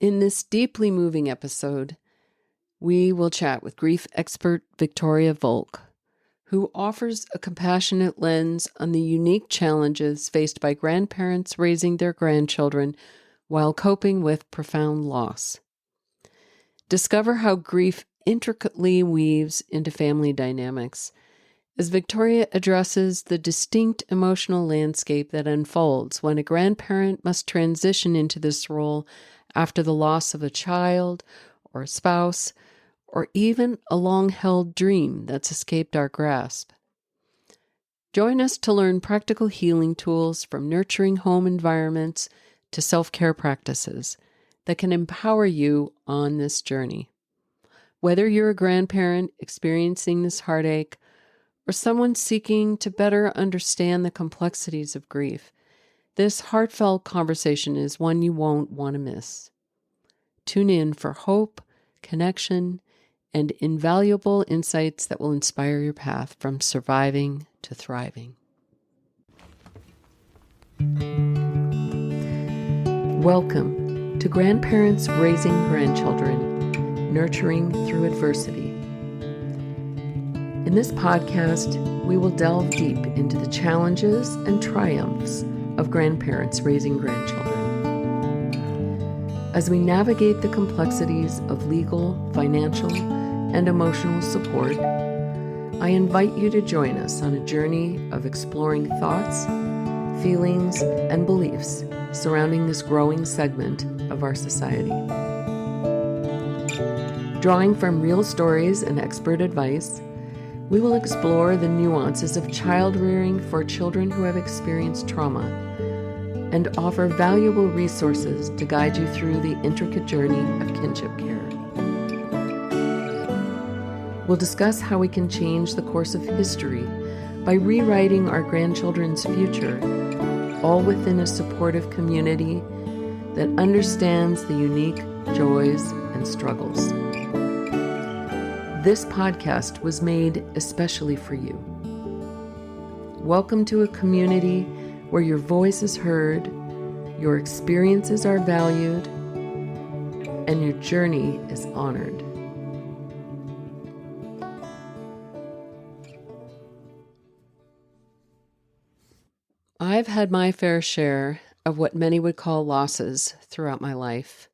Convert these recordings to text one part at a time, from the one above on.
In this deeply moving episode, we will chat with grief expert Victoria Volk, who offers a compassionate lens on the unique challenges faced by grandparents raising their grandchildren while coping with profound loss. Discover how grief intricately weaves into family dynamics as Victoria addresses the distinct emotional landscape that unfolds when a grandparent must transition into this role after the loss of a child or a spouse, or even a long-held dream that's escaped our grasp. Join us to learn practical healing tools from nurturing home environments to self-care practices that can empower you on this journey. Whether you're a grandparent experiencing this heartache or someone seeking to better understand the complexities of grief, this heartfelt conversation is one you won't want to miss. Tune in for hope, connection, and invaluable insights that will inspire your path from surviving to thriving. Welcome to Grandparents Raising Grandchildren, Nurturing Through Adversity. In this podcast, we will delve deep into the challenges and triumphs of grandparents raising grandchildren. As we navigate the complexities of legal, financial, and emotional support, I invite you to join us on a journey of exploring thoughts, feelings, and beliefs surrounding this growing segment of our society. Drawing from real stories and expert advice, we will explore the nuances of child rearing for children who have experienced trauma and offer valuable resources to guide you through the intricate journey of kinship care. We'll discuss how we can change the course of history by rewriting our grandchildren's future, all within a supportive community that understands the unique joys and struggles. This podcast was made especially for you. Welcome to a community where your voice is heard, your experiences are valued, and your journey is honored. I've had my fair share of what many would call losses throughout my life.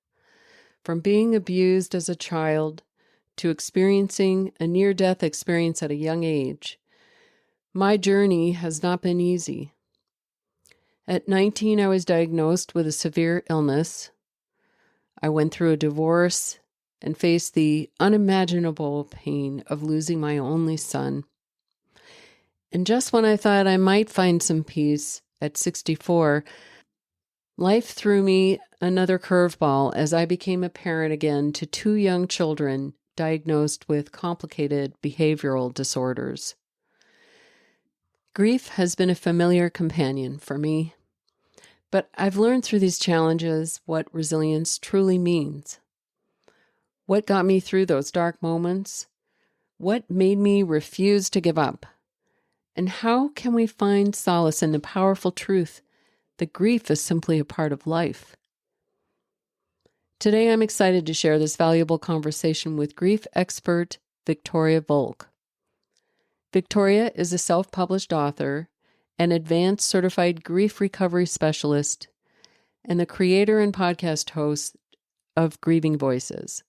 From being abused as a child to experiencing a near-death experience at a young age, my journey has not been easy. At 19, I was diagnosed with a severe illness. I went through a divorce and faced the unimaginable pain of losing my only son. And just when I thought I might find some peace at 64, life threw me another curveball as I became a parent again to two young children diagnosed with complicated behavioral disorders. Grief has been a familiar companion for me, but I've learned through these challenges what resilience truly means. What got me through those dark moments? What made me refuse to give up? And how can we find solace in the powerful truth that grief is simply a part of life? Today, I'm excited to share this valuable conversation with grief expert Victoria Volk. Victoria is a self-published author, an advanced certified grief recovery specialist, and the creator and podcast host of Grieving Voices.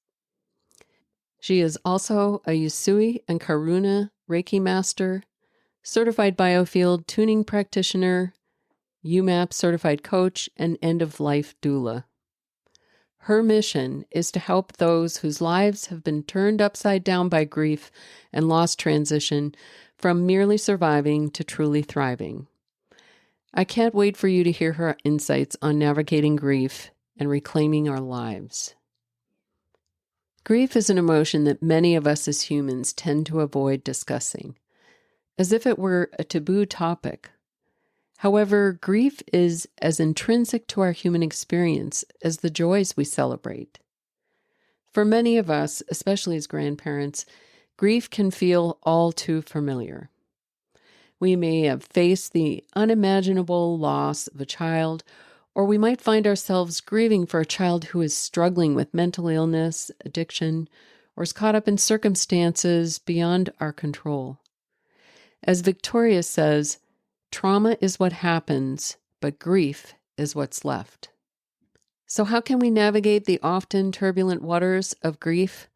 She is also a Usui and Karuna Reiki master, certified Biofield Tuning practitioner, UMAP certified coach, and end-of-life doula. Her mission is to help those whose lives have been turned upside down by grief and loss transition from merely surviving to truly thriving. I can't wait for you to hear her insights on navigating grief and reclaiming our lives. Grief is an emotion that many of us as humans tend to avoid discussing, as if it were a taboo topic. However, grief is as intrinsic to our human experience as the joys we celebrate. For many of us, especially as grandparents, grief can feel all too familiar. We may have faced the unimaginable loss of a child Or we might find ourselves grieving for a child who is struggling with mental illness, addiction, or is caught up in circumstances beyond our control. As Victoria says, trauma is what happens, but grief is what's left. So how can we navigate the often turbulent waters of grief?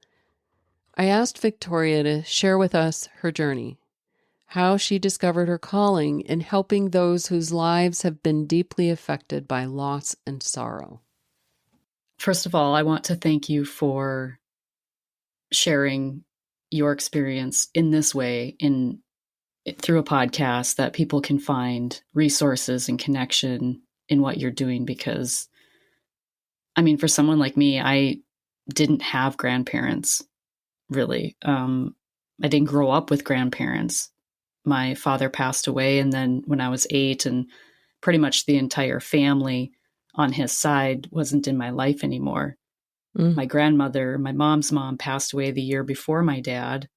I asked Victoria to share with us her journey, how she discovered her calling in helping those whose lives have been deeply affected by loss and sorrow. First of all, I want to thank you for sharing your experience in this way through a podcast that people can find resources and connection in what you're doing. Because, I mean, for someone like me, I didn't have grandparents, really. I didn't grow up with grandparents. My father passed away, and then when I was 8, and pretty much the entire family on his side wasn't in my life anymore. My grandmother, my mom's mom, passed away the year before my dad.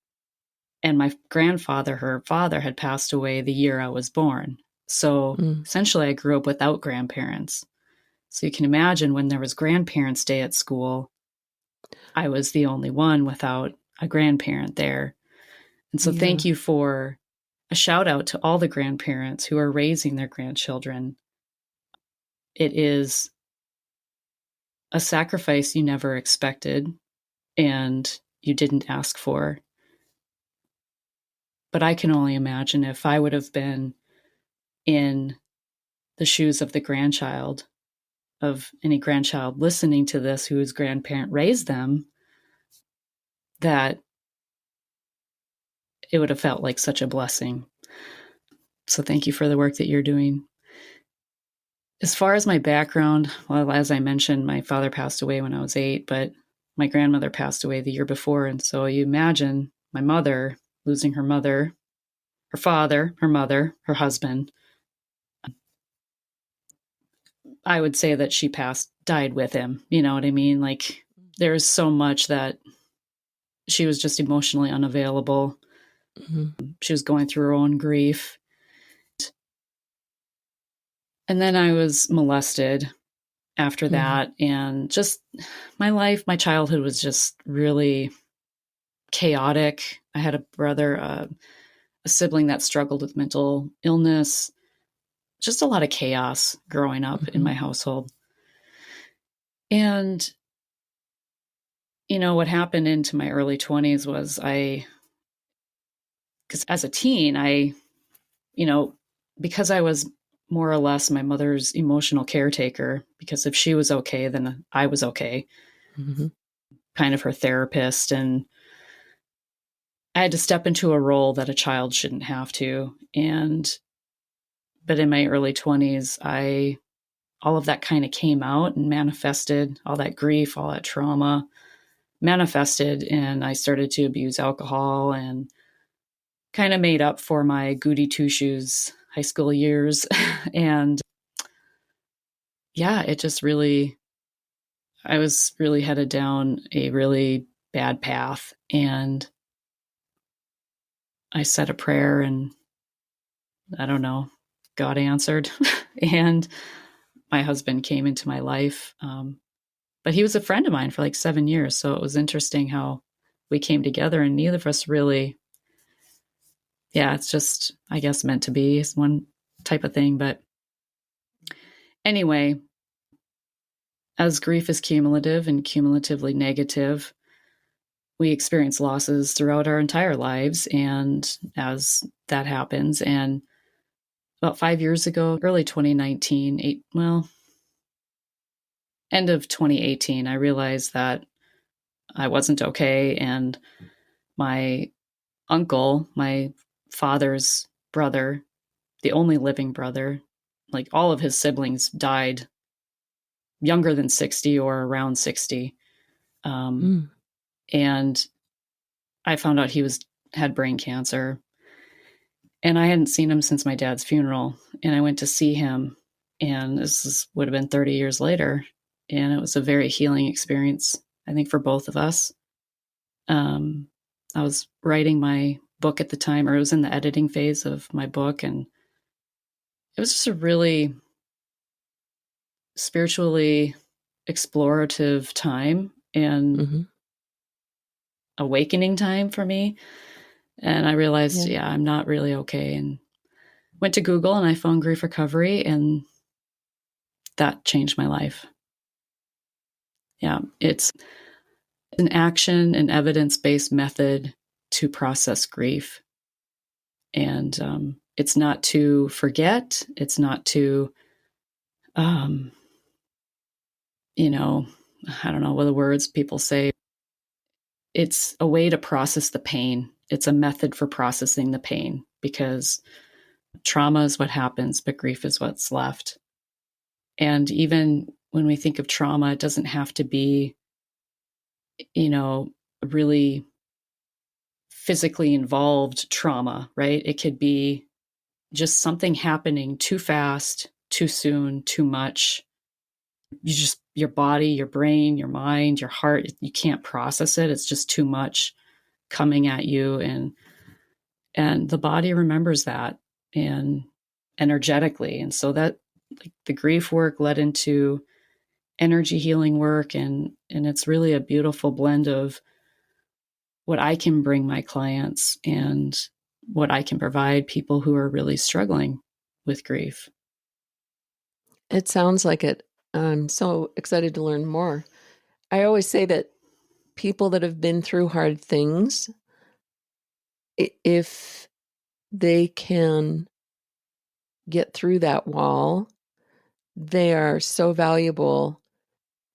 And my grandfather, her father, had passed away the year I was born. So essentially, I grew up without grandparents. So you can imagine when there was Grandparents' Day at school, I was the only one without a grandparent there. And so thank you for a shout out to all the grandparents who are raising their grandchildren. It is a sacrifice you never expected and you didn't ask for. But I can only imagine if I would have been in the shoes of the grandchild, of any grandchild listening to this whose grandparent raised them, that it would have felt like such a blessing. So thank you for the work that you're doing. As far as my background, well, as I mentioned, my father passed away when I was 8, but my grandmother passed away the year before. And so you imagine my mother losing her mother, her father, her mother, her husband. I would say that she died with him. You know what I mean? Like, there's so much that she was just emotionally unavailable. She was going through her own grief. And then I was molested after that. And just my childhood was just really chaotic. I had a brother, a sibling that struggled with mental illness, just a lot of chaos growing up in my household. And, you know, what happened into my early 20s was because as a teen, because I was more or less my mother's emotional caretaker, because if she was okay, then I was okay, kind of her therapist. And I had to step into a role that a child shouldn't have to. But in my early 20s, all of that kind of came out and manifested, all that grief, all that trauma manifested, and I started to abuse alcohol and kind of made up for my goody two-shoes high school years. And yeah, I was really headed down a really bad path. And I said a prayer, and I don't know, God answered. And my husband came into my life. But he was a friend of mine for like 7 years. So it was interesting how we came together, and neither of us really, it's just, I guess, meant to be is one type of thing. But anyway, as grief is cumulative and cumulatively negative, we experience losses throughout our entire lives. And as that happens, and about 5 years ago, early 2019, end of 2018, I realized that I wasn't okay. And my uncle, my father's brother, the only living brother, like all of his siblings died younger than 60 or around 60. And I found out he had brain cancer. And I hadn't seen him since my dad's funeral. And I went to see him, and would have been 30 years later. And it was a very healing experience, I think, for both of us. I was writing my book at the time, or it was in the editing phase of my book. And it was just a really spiritually explorative time and awakening time for me. And I realized, I'm not really okay. And went to Google and I found grief recovery, and that changed my life. Yeah, it's an action and evidence-based method to process grief. And it's not to forget. It's not to, I don't know what the words people say. It's a way to process the pain. It's a method for processing the pain, because trauma is what happens, but grief is what's left. And even when we think of trauma, it doesn't have to be, really physically involved trauma, right? It could be just something happening too fast, too soon, too much. Your body, your brain, your mind, your heart, you can't process it. It's just too much coming at you. And the body remembers that, and energetically. And so that, like, the grief work led into energy healing work. And it's really a beautiful blend of what I can bring my clients and what I can provide people who are really struggling with grief. It sounds like it. I'm so excited to learn more. I always say that people that have been through hard things, if they can get through that wall, they are so valuable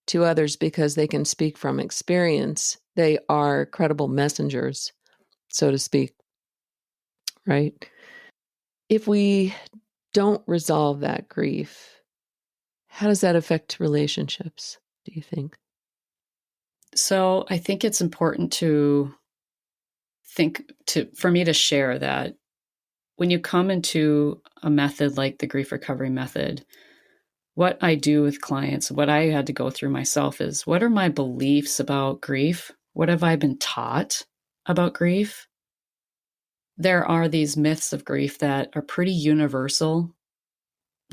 to others because they can speak from experience. They are credible messengers, so to speak, right? If we don't resolve that grief, how does that affect relationships, do you think? So I think it's important for me to share that when you come into a method like the grief recovery method, what I do with clients, what I had to go through myself is, what are my beliefs about grief? What have I been taught about grief? There are these myths of grief that are pretty universal.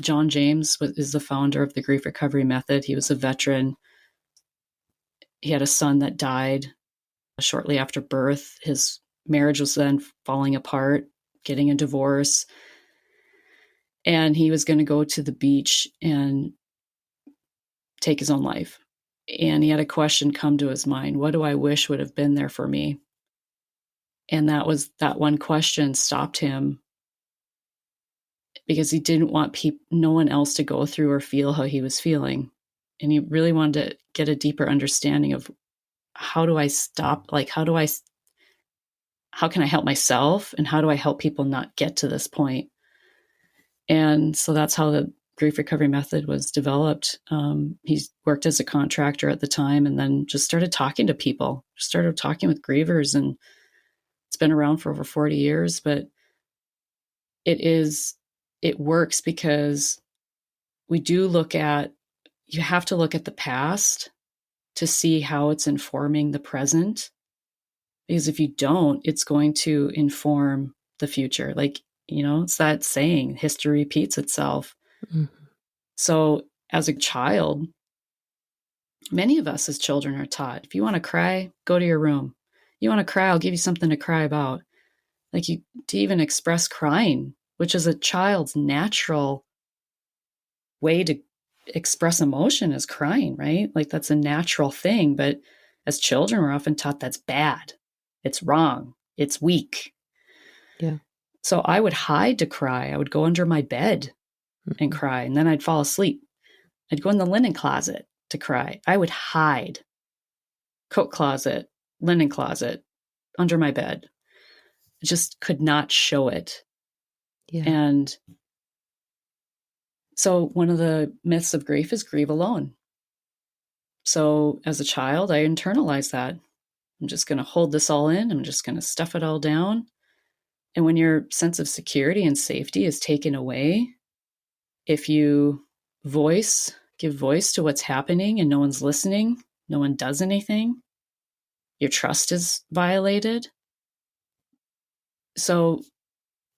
John James is the founder of the grief recovery method. He was a veteran. He had a son that died shortly after birth. His marriage was then falling apart, getting a divorce. And he was going to go to the beach and take his own life. And he had a question come to his mind: what do I wish would have been there for me? And that one question stopped him, because he didn't want no one else to go through or feel how he was feeling. And he really wanted to get a deeper understanding of, how do I stop? Like, how can I help myself? And how do I help people not get to this point? And so that's how the grief recovery method was developed. He worked as a contractor at the time, and then just started talking to people, started talking with grievers, and it's been around for over 40 years, but it works because you have to look at the past to see how it's informing the present. Because if you don't, it's going to inform the future. Like, it's that saying, history repeats itself. Mm-hmm. So as a child, many of us as children are taught, if you want to cry, go to your room. You want to cry, I'll give you something to cry about. Like, to even express crying, which is a child's natural way to express emotion, is crying, right? Like, that's a natural thing. But as children, we're often taught that's bad. It's wrong. It's weak. Yeah. So I would hide to cry. I would go under my bed and cry, and then I'd fall asleep. I'd go in the linen closet to cry. I would hide. Coat closet, linen closet, under my bed. I just could not show it. Yeah. And so one of the myths of grief is grieve alone. So as a child, I internalized that. I'm just going to hold this all in. I'm just going to stuff it all down. And when your sense of security and safety is taken away, if you give voice to what's happening and no one's listening, no one does anything, your trust is violated. So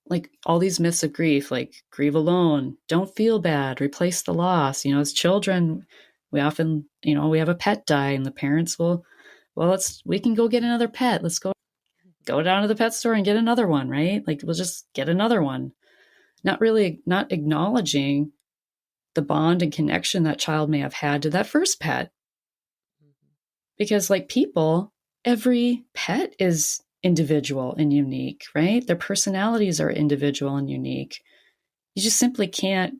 like all these myths of grief, like grieve alone, don't feel bad, replace the loss. As children, we often, we have a pet die and the parents will, well, we can go get another pet. Let's go down to the pet store and get another one, right? Like we'll just get another one. Not acknowledging the bond and connection that child may have had to that first pet. Because like people, every pet is individual and unique, right? Their personalities are individual and unique. You just simply can't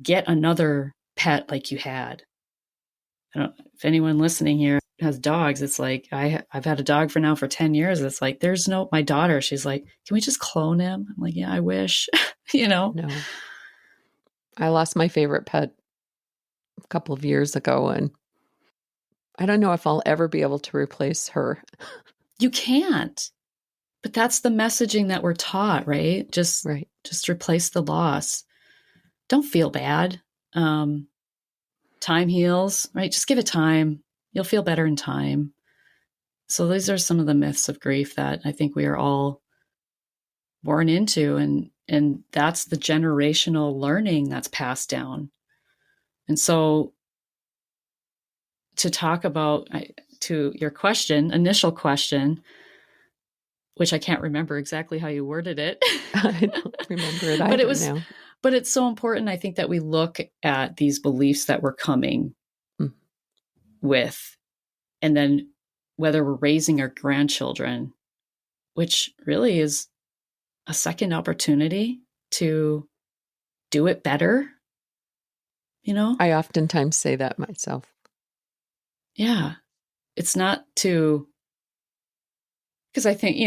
get another pet like you had. I don't if anyone listening here has dogs, it's like I've had a dog for 10 years. It's like my daughter, she's like, can we just clone him? I'm like, yeah, I wish. No. I lost my favorite pet a couple of years ago, and I don't know if I'll ever be able to replace her. You can't. But that's the messaging that we're taught, right? Just replace the loss. Don't feel bad. Time heals, right? Just give it time. You'll feel better in time. So these are some of the myths of grief that I think we are all born into, and that's the generational learning that's passed down. And so to talk about to your initial question, which I can't remember exactly how you worded it. I don't remember it either now. But it's so important, I think, that we look at these beliefs that we're coming with, and then whether we're raising our grandchildren, which really is a second opportunity to do it better. I oftentimes say that myself. Yeah. It's not to, because I think,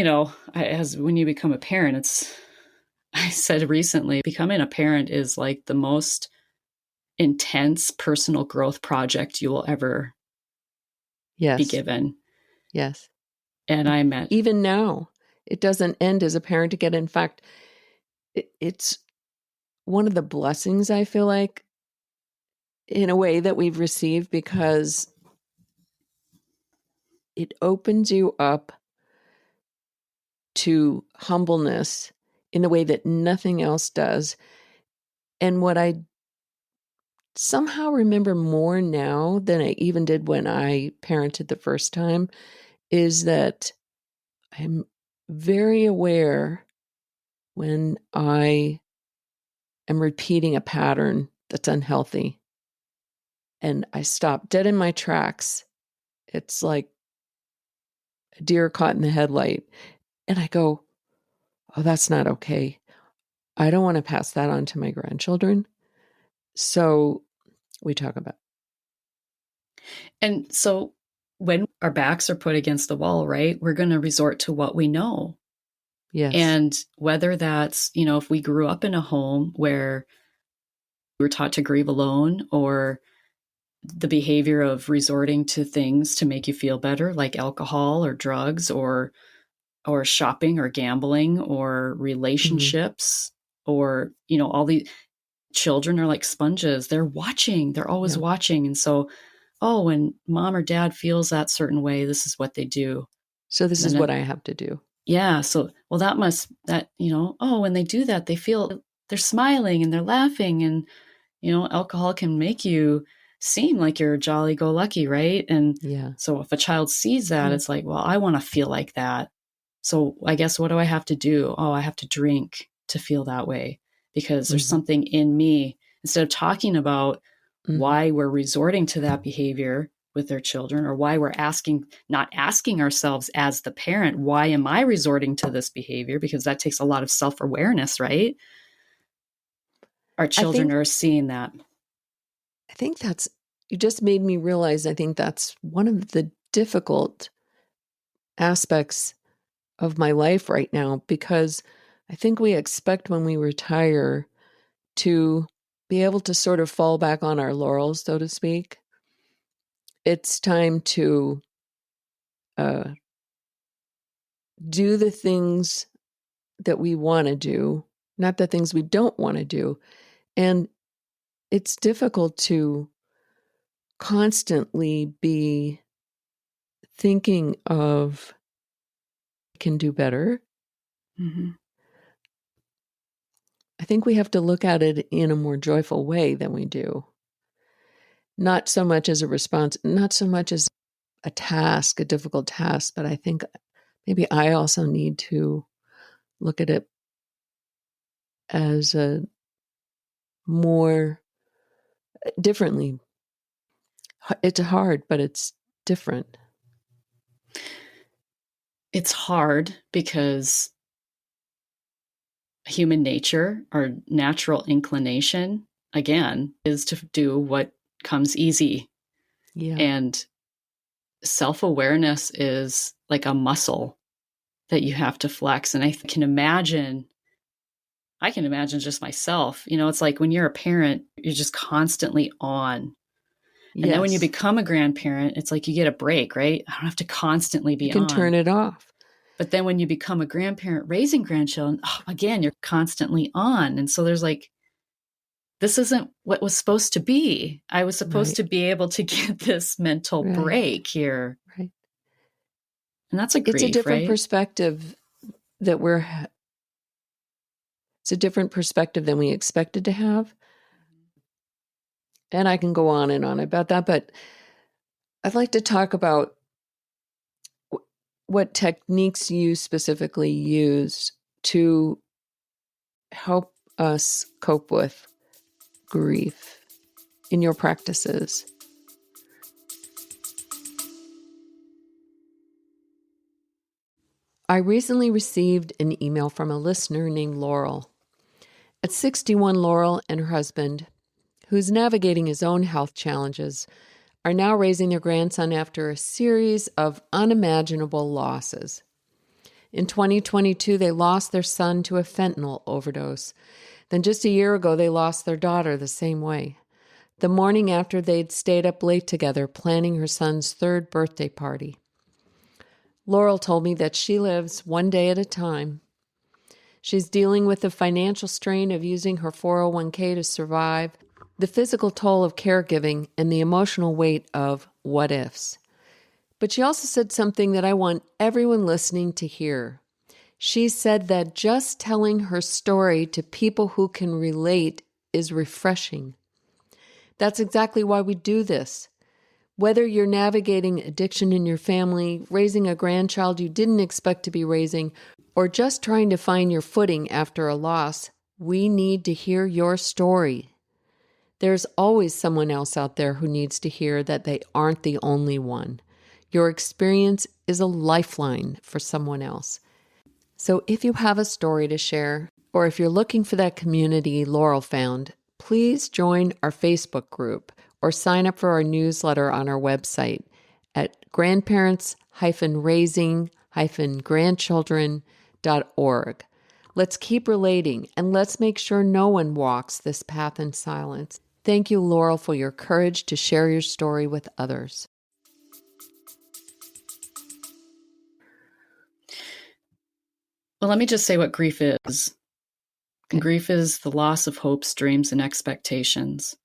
as when you become a parent, I said recently, becoming a parent is like the most intense personal growth project you will ever be given. Yes. And I met. Even now, it doesn't end as a parent again. In fact, it's one of the blessings, I feel like, in a way, that we've received, because it opens you up to humbleness in a way that nothing else does. And what I somehow remember more now than I even did when I parented the first time is that I'm very aware when I am repeating a pattern that's unhealthy. And I stop dead in my tracks. It's like a deer caught in the headlight. And I go, oh, that's not okay. I don't want to pass that on to my grandchildren. So we talk about. And so when our backs are put against the wall, right, we're going to resort to what we know. Yes. And whether that's, if we grew up in a home where we were taught to grieve alone, or the behavior of resorting to things to make you feel better, like alcohol or drugs or shopping or gambling or relationships, or, all the children are like sponges. They're watching. They're always watching. And so, when mom or dad feels that certain way, this is what they do. So this is what I have to do. Yeah. So, well, when they do that, they feel they're smiling and they're laughing, and, alcohol can make you seem like you're jolly go lucky, right? And so if a child sees that, it's like, well, I want to feel like that. So I guess what do I have to do? Oh, I have to drink to feel that way, because there's something in me. Instead of talking about why we're resorting to that behavior with their children, or why we're not asking ourselves as the parent, why am I resorting to this behavior? Because that takes a lot of self-awareness, right? Our children are seeing that. I think you just made me realize, I think that's one of the difficult aspects of my life right now, because I think we expect when we retire to be able to sort of fall back on our laurels, so to speak. It's time to do the things that we want to do, not the things we don't want to do. And it's difficult to constantly be thinking of can do better. I think we have to look at it in a more joyful way than we do. Not so much as a response, not so much as a task, a difficult task, but I think maybe I also need to look at it as a more differently. It's hard, but it's different. It's hard because human nature, our natural inclination, again, is to do what comes easy. Yeah. And self-awareness is like a muscle that you have to flex. And I can imagine just myself, it's like when you're a parent, you're just constantly on. Yes. And then when you become a grandparent, it's like you get a break, right? I don't have to constantly be on. You can turn it off. But then when you become a grandparent raising grandchildren, again, you're constantly on. And so there's like, this isn't what was supposed to be. I was supposed to be able to get this mental break here. Right. And that's a grief, it's a different right? perspective that it's a different perspective than we expected to have. And I can go on and on about that, but I'd like to talk about what techniques you specifically use to help us cope with grief in your practices. I recently received an email from a listener named Laurel. At 61, Laurel and her husband, who's navigating his own health challenges, are now raising their grandson after a series of unimaginable losses. In 2022, they lost their son to a fentanyl overdose. Then just a year ago, they lost their daughter the same way. The morning after, they'd stayed up late together planning her son's 3rd birthday party. Laurel told me that she lives one day at a time. She's dealing with the financial strain of using her 401k to survive, the physical toll of caregiving, and the emotional weight of what ifs. But she also said something that I want everyone listening to hear. She said that just telling her story to people who can relate is refreshing. That's exactly why we do this. Whether you're navigating addiction in your family, raising a grandchild you didn't expect to be raising, or just trying to find your footing after a loss, we need to hear your story. There's always someone else out there who needs to hear that they aren't the only one. Your experience is a lifeline for someone else. So if you have a story to share, or if you're looking for that community Laurel found, please join our Facebook group or sign up for our newsletter on our website at grandparents-raising-grandchildren.org. Let's keep relating, and let's make sure no one walks this path in silence. Thank you, Laurel, for your courage to share your story with others. Well, let me just say what grief is. Okay. Grief is the loss of hopes, dreams, and expectations,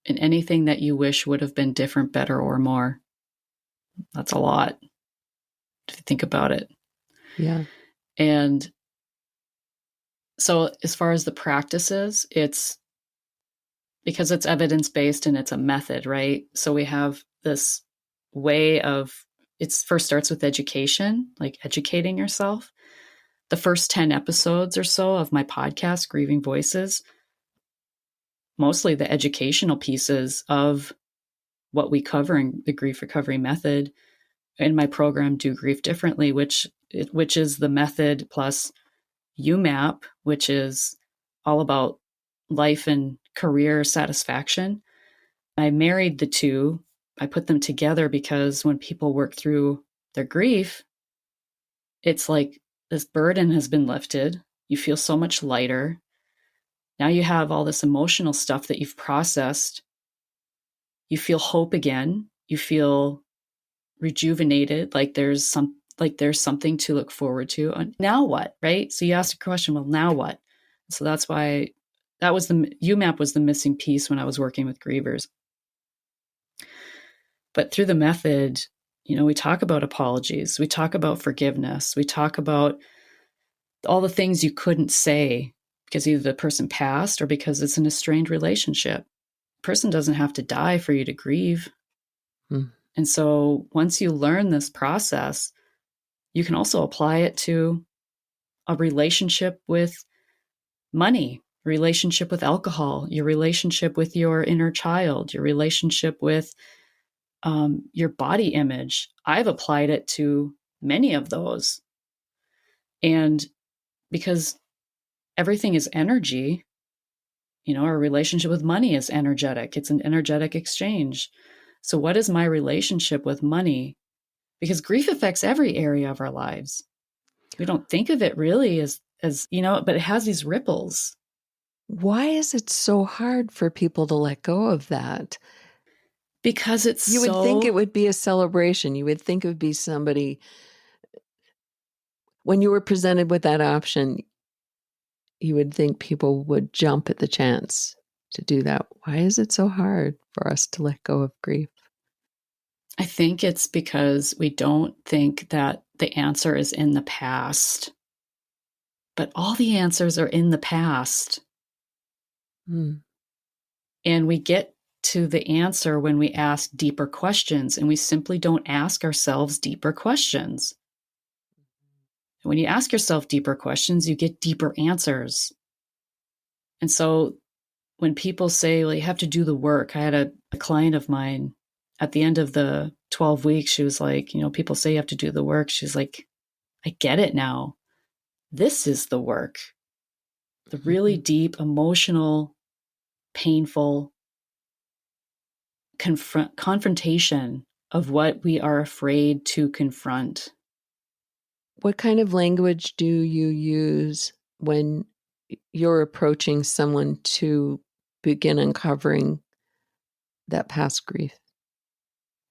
and anything that you wish would have been different, better, or more. That's a lot, if you think about it. Yeah. And so as far as the practices, it's because it's evidence-based and it's a method, right? So we have this way of, it first starts with education, like educating yourself. The first 10 episodes or so of my podcast, Grieving Voices, mostly the educational pieces of what we cover in the grief recovery method. In my program, Do Grief Differently, which is the method plus UMAP, which is all about life and career satisfaction. I married the two. I put them together because when people work through their grief, it's like this burden has been lifted. You feel so much lighter. Now you have all this emotional stuff that you've processed. You feel hope again. You feel rejuvenated, like there's something to look forward to. And now what, right? So you ask the question, well, now what? So that's why that was the UMAP was the missing piece when I was working with grievers. But through the method, we talk about apologies, we talk about forgiveness, we talk about all the things you couldn't say because either the person passed or because it's an estranged relationship. The person doesn't have to die for you to grieve. And so once you learn this process, you can also apply it to a relationship with money, relationship with alcohol, your relationship with your inner child, your relationship with your body image. I've applied it to many of those. And because everything is energy, our relationship with money is energetic. It's an energetic exchange. So what is my relationship with money? Because grief affects every area of our lives. We don't think of it really as but it has these ripples. Why is it so hard for people to let go of that? Because you would think it would be a celebration. You would think it would be somebody, when you were presented with that option, you would think people would jump at the chance to do that. Why is it so hard for us to let go of grief? I think it's because we don't think that the answer is in the past. But all the answers are in the past. And we get to the answer when we ask deeper questions, and we simply don't ask ourselves deeper questions. And when you ask yourself deeper questions, you get deeper answers. And so when people say, well, you have to do the work, I had a client of mine at the end of the 12 weeks, she was like, people say you have to do the work. She's like, I get it now. This is the work. The really deep, emotional, painful confrontation of what we are afraid to confront. What kind of language do you use when you're approaching someone to begin uncovering that past grief?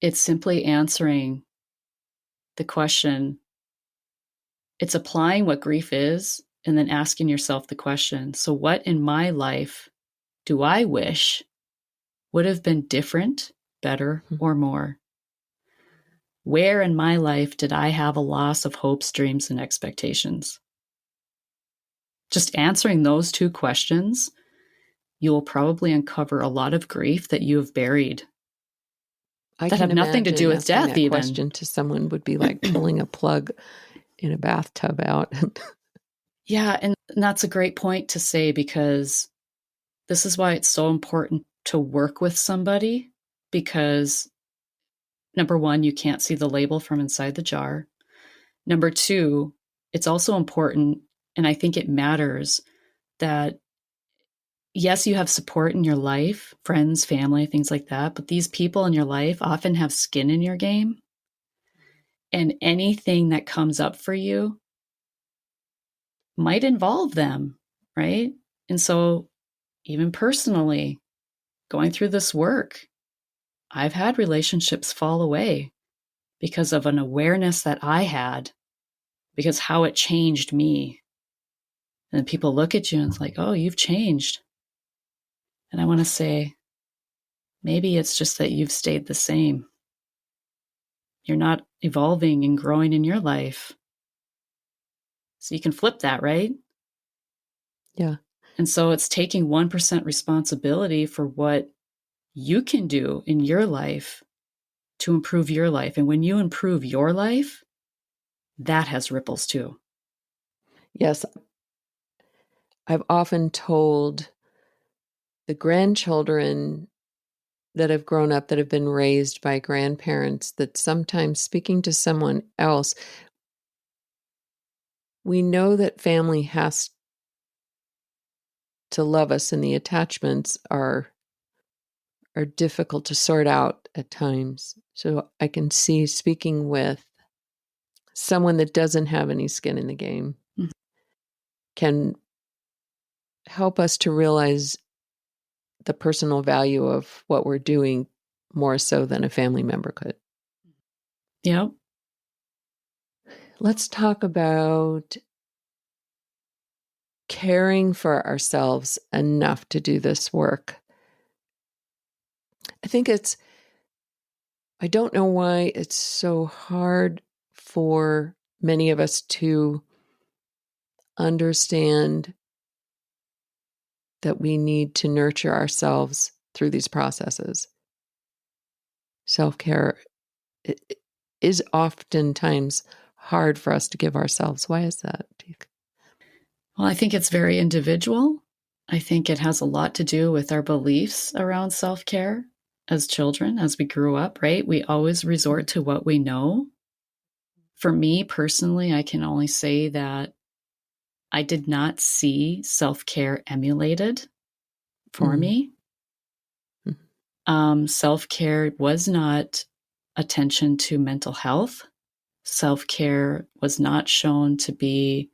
It's simply answering the question. It's applying what grief is and then asking yourself the question. So what in my life do I wish would have been different, better, or more? Where in my life did I have a loss of hopes, dreams, and expectations? Just answering those two questions, you will probably uncover a lot of grief that you have buried. I that can have nothing to do with death, that even. Question to someone would be like pulling a plug in a bathtub out. Yeah, and that's a great point to say, because this is why it's so important to work with somebody, because number one, you can't see the label from inside the jar. Number two, it's also important, and I think it matters, that yes, you have support in your life, friends, family, things like that, but these people in your life often have skin in your game. And anything that comes up for you might involve them, right? And so even personally, going through this work, I've had relationships fall away because of an awareness that I had, because how it changed me. And then people look at you and it's like, oh, you've changed. And I want to say, maybe it's just that you've stayed the same. You're not evolving and growing in your life. So you can flip that, right? Yeah. And so it's taking 1% responsibility for what you can do in your life to improve your life. And when you improve your life, that has ripples too. Yes. I've often told the grandchildren that have grown up, that have been raised by grandparents, that sometimes speaking to someone else, we know that family has to love us, and the attachments are difficult to sort out at times. So I can see speaking with someone that doesn't have any skin in the game can help us to realize the personal value of what we're doing more so than a family member could. Yep. Let's talk about caring for ourselves enough to do this work. I don't know why it's so hard for many of us to understand that we need to nurture ourselves through these processes. Self-care is oftentimes hard for us to give ourselves. Why is that? Well, I think it's very individual. I think it has a lot to do with our beliefs around self-care as children, as we grew up, right? We always resort to what we know. For me personally, I can only say that I did not see self-care emulated for me. Self-care was not attention to mental health. Self-care was not shown to be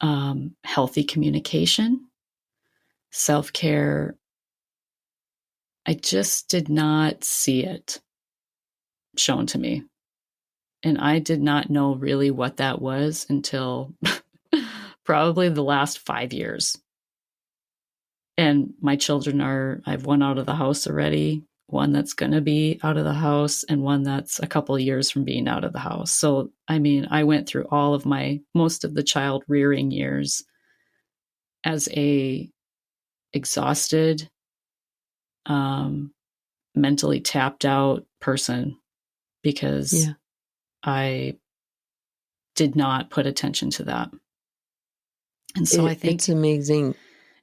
healthy communication. Self-care, I just did not see it shown to me. And I did not know really what that was until probably the last 5 years. And my children I have one out of the house already, one that's going to be out of the house, and one that's a couple of years from being out of the house. So, I mean, I went through most of the child rearing years as a exhausted, mentally tapped out person because I did not put attention to that. And so I think it's amazing.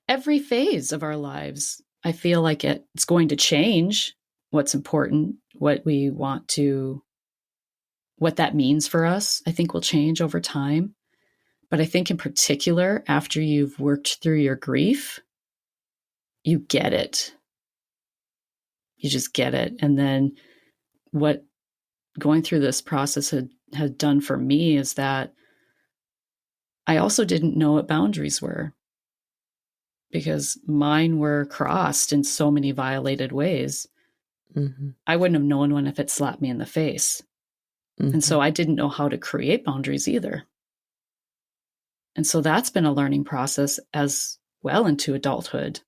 Every phase of our lives, I feel like it's going to change what's important, what that means for us, I think will change over time. But I think in particular, after you've worked through your grief, you get it. You just get it. And then what going through this process had done for me is that I also didn't know what boundaries were, because mine were crossed in so many violated ways. I wouldn't have known one if it slapped me in the face. And so I didn't know how to create boundaries either. And so that's been a learning process as well into adulthood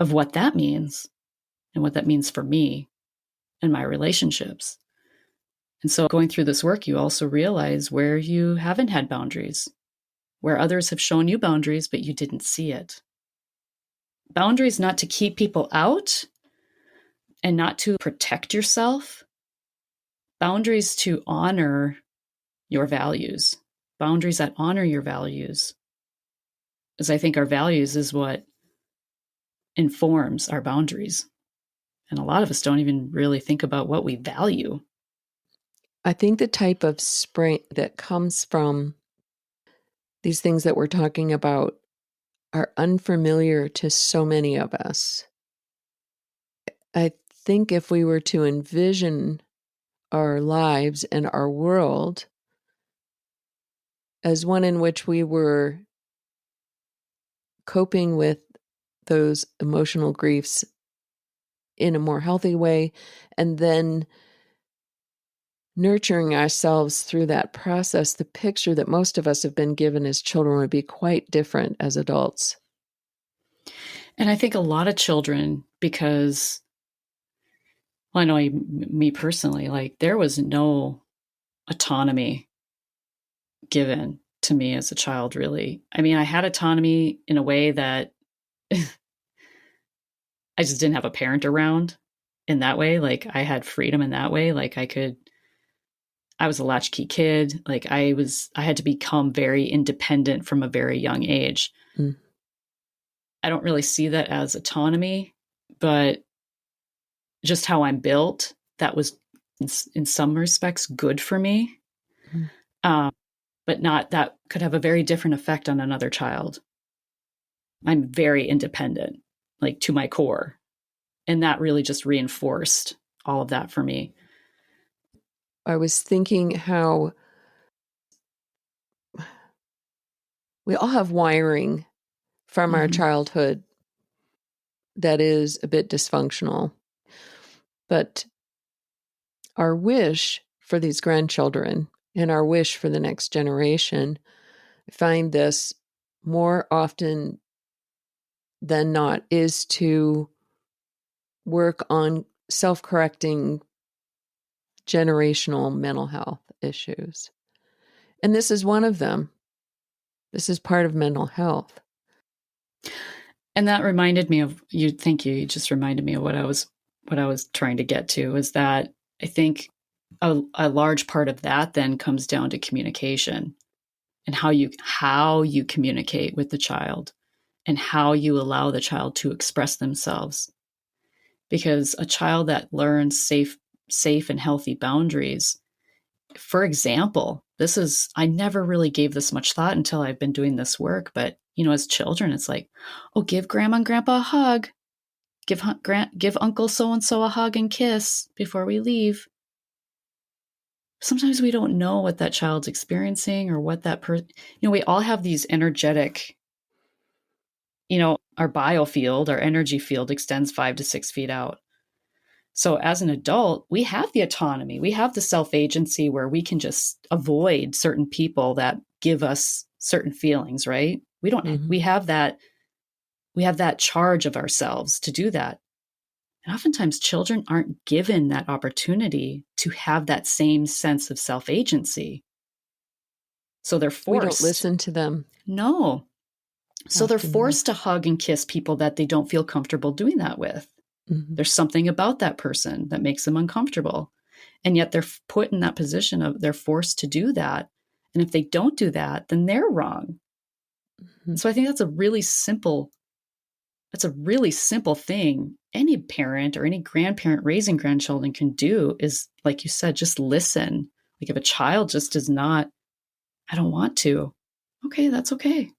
of what that means and what that means for me and my relationships. And so going through this work, you also realize where you haven't had boundaries, where others have shown you boundaries, but you didn't see it. Boundaries not to keep people out and not to protect yourself. Boundaries to honor your values. Boundaries that honor your values. Because I think our values is what informs our boundaries. And a lot of us don't even really think about what we value. I think the type of spring that comes from these things that we're talking about are unfamiliar to so many of us. I think if we were to envision our lives and our world as one in which we were coping with those emotional griefs in a more healthy way, and then nurturing ourselves through that process, the picture that most of us have been given as children would be quite different as adults. And I think a lot of children, because, well, I know me personally, like there was no autonomy given to me as a child, really. I mean, I had autonomy in a way that I just didn't have a parent around in that way. Like I had freedom in that way. Like I was a latchkey kid. Like I had to become very independent from a very young age. I don't really see that as autonomy, but just how I'm built, that was in some respects good for me. But not that could have a very different effect on another child. I'm very independent, like to my core. And that really just reinforced all of that for me. I was thinking how we all have wiring from our childhood that is a bit dysfunctional. But our wish for these grandchildren and our wish for the next generation, I find this more often than not, is to work on self-correcting generational mental health issues. And this is one of them. This is part of mental health. And that reminded me of you. Thank you. You just reminded me of what I was trying to get to, is that I think a large part of that then comes down to communication and how you communicate with the child and how you allow the child to express themselves. Because a child that learns safe and healthy boundaries, for example, I never really gave this much thought until I've been doing this work, but as children, it's like, oh, give grandma and grandpa a hug. Give Uncle so-and-so a hug and kiss before we leave. Sometimes we don't know what that child's experiencing or what that person, we all have these energetic, our biofield, our energy field extends 5 to 6 feet out. So as an adult, we have the autonomy, we have the self-agency where we can just avoid certain people that give us certain feelings, right? We have that charge of ourselves to do that. And oftentimes children aren't given that opportunity to have that same sense of self-agency. So they're forced. We don't listen to them. No. So they're forced to hug and kiss people that they don't feel comfortable doing that with. Mm-hmm. There's something about that person that makes them uncomfortable. And yet they're put in that position of they're forced to do that. And if they don't do that, then they're wrong. Mm-hmm. So I think that's a really simple thing any parent or any grandparent raising grandchildren can do is, like you said, just listen. Like if a child just does not, I don't want to. Okay, that's okay.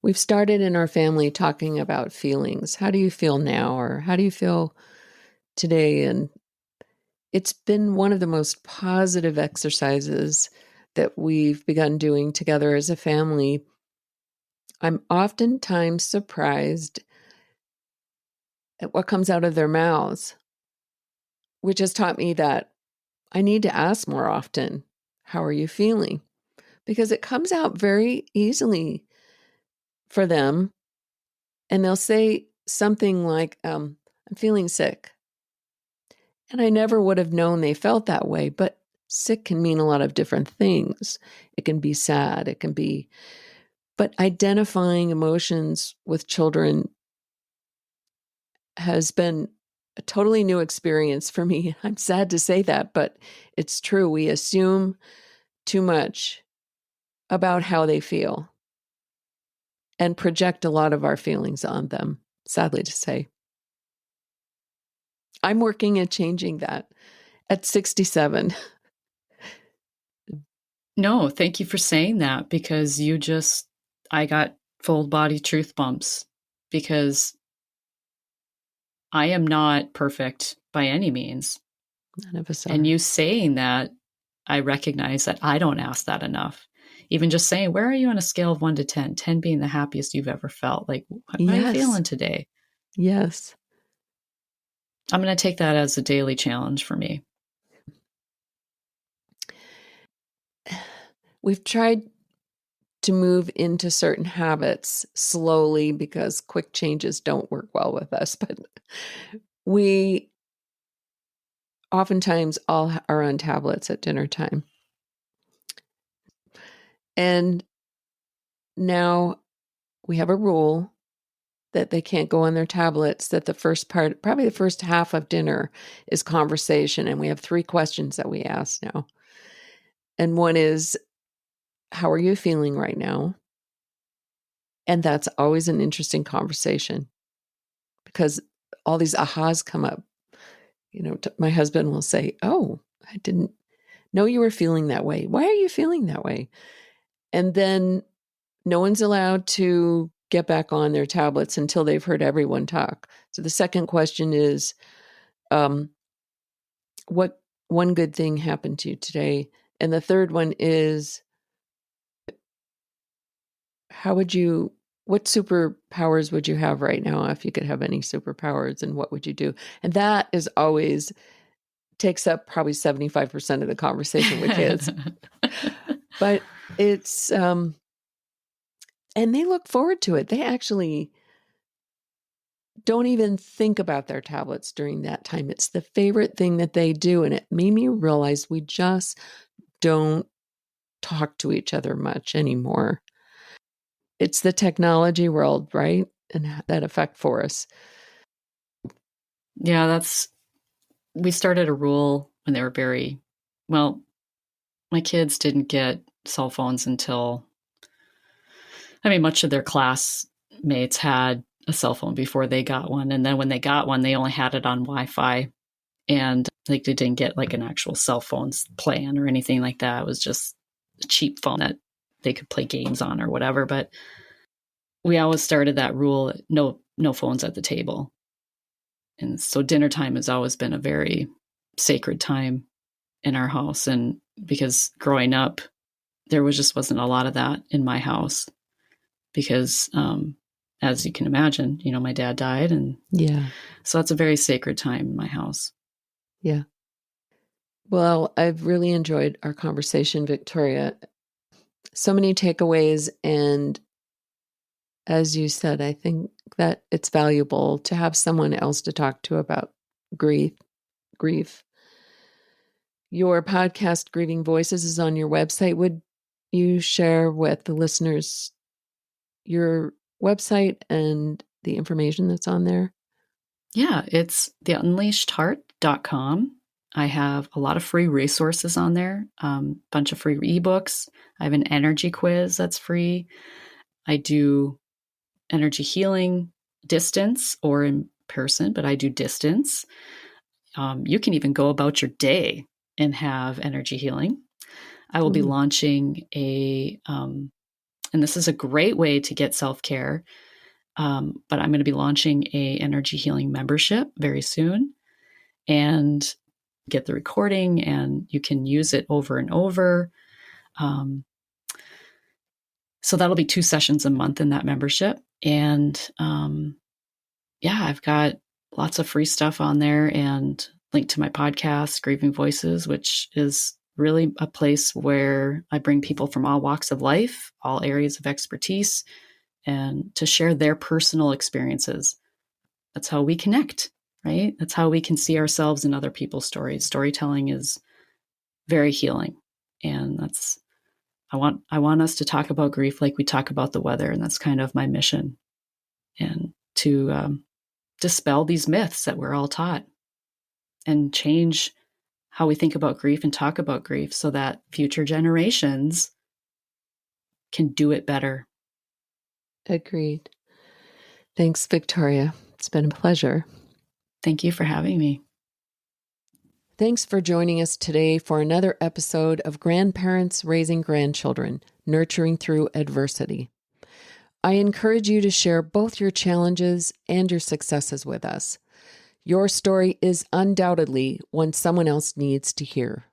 We've started in our family talking about feelings. How do you feel now? Or how do you feel today? And it's been one of the most positive exercises that we've begun doing together as a family. I'm oftentimes surprised at what comes out of their mouths, which has taught me that I need to ask more often, how are you feeling? Because it comes out very easily for them. And they'll say something like, I'm feeling sick. And I never would have known they felt that way, but sick can mean a lot of different things. It can be sad, but identifying emotions with children has been a totally new experience for me. I'm sad to say that, but it's true. We assume too much about how they feel and project a lot of our feelings on them, sadly to say. I'm working at changing that at 67. No, thank you for saying that, because I got full body truth bumps, because I am not perfect by any means. None of us are. And you saying that, I recognize that I don't ask that enough. Even just saying, where are you on a scale of 1 to 10? 10 being the happiest you've ever felt. Like, how are you feeling today? Yes. I'm going to take that as a daily challenge for me. We've tried to move into certain habits slowly because quick changes don't work well with us, but we oftentimes all are on tablets at dinner time. And now we have a rule that they can't go on their tablets, that the first part, probably the first half of dinner, is conversation. And we have 3 questions that we ask now. And one is, how are you feeling right now? And that's always an interesting conversation because all these ahas come up. My husband will say, oh, I didn't know you were feeling that way. Why are you feeling that way? And then no one's allowed to get back on their tablets until they've heard everyone talk. So the second question is, what one good thing happened to you today? And the third one is, what superpowers would you have right now if you could have any superpowers, and what would you do? And that is always takes up probably 75% of the conversation with kids. But it's, and they look forward to it. They actually don't even think about their tablets during that time. It's the favorite thing that they do. And it made me realize we just don't talk to each other much anymore. It's the technology world, right? And that effect for us. Yeah, we started a rule when they were my kids didn't get cell phones until, much of their classmates had a cell phone before they got one. And then when they got one, they only had it on Wi-Fi, and they didn't get like an actual cell phone plan or anything like that. It was just a cheap phone that they could play games on or whatever. But we always started that rule, no phones at the table. And so dinner time has always been a very sacred time in our house. And because growing up, there wasn't a lot of that in my house because, as you can imagine, my dad died. And so that's a very sacred time in my house. Yeah. Well, I've really enjoyed our conversation, Victoria. So many takeaways. And as you said, I think that it's valuable to have someone else to talk to about grief. Your podcast, Grieving Voices, is on your website. Would you share with the listeners your website and the information that's on there? Yeah, it's theunleashedheart.com. I have a lot of free resources on there, bunch of free ebooks. I have an energy quiz that's free. I do energy healing distance or in person, but I do distance. You can even go about your day and have energy healing. I will be launching and this is a great way to get self-care, but I'm going to be launching a energy healing membership very soon, and get the recording, and you can use it over and over. So that'll be 2 sessions a month in that membership. And I've got lots of free stuff on there, and link to my podcast, Grieving Voices, which is really a place where I bring people from all walks of life, all areas of expertise, and to share their personal experiences. That's how we connect, right? That's how we can see ourselves in other people's stories. Storytelling is very healing. And I want us to talk about grief like we talk about the weather. And that's kind of my mission, and to dispel these myths that we're all taught and change how we think about grief and talk about grief so that future generations can do it better. Agreed. Thanks, Victoria. It's been a pleasure. Thank you for having me. Thanks for joining us today for another episode of Grandparents Raising Grandchildren, Nurturing Through Adversity. I encourage you to share both your challenges and your successes with us. Your story is undoubtedly one someone else needs to hear.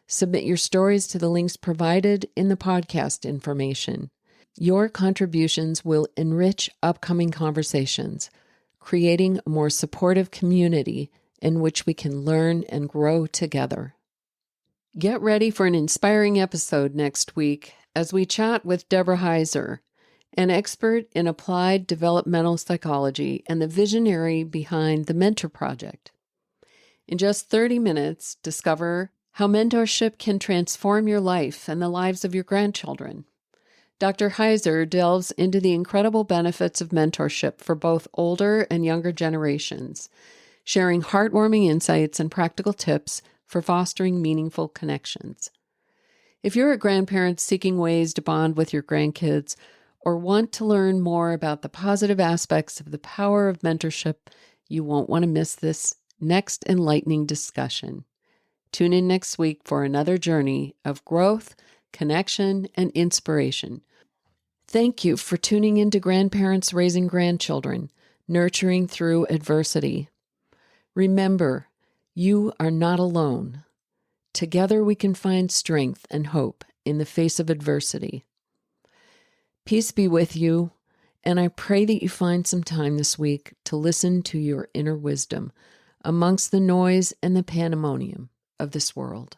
Submit your stories to the links provided in the podcast information. Your contributions will enrich upcoming conversations, creating a more supportive community in which we can learn and grow together. Get ready for an inspiring episode next week as we chat with Deborah Heiser, an expert in applied developmental psychology and the visionary behind the Mentor Project. In just 30 minutes, discover how mentorship can transform your life and the lives of your grandchildren. Dr. Heiser delves into the incredible benefits of mentorship for both older and younger generations, sharing heartwarming insights and practical tips for fostering meaningful connections. If you're a grandparent seeking ways to bond with your grandkids or want to learn more about the positive aspects of the power of mentorship, you won't want to miss this next enlightening discussion. Tune in next week for another journey of growth, connection, and inspiration. Thank you for tuning in to Grandparents Raising Grandchildren, Nurturing Through Adversity. Remember, you are not alone. Together we can find strength and hope in the face of adversity. Peace be with you, and I pray that you find some time this week to listen to your inner wisdom amongst the noise and the pandemonium of this world.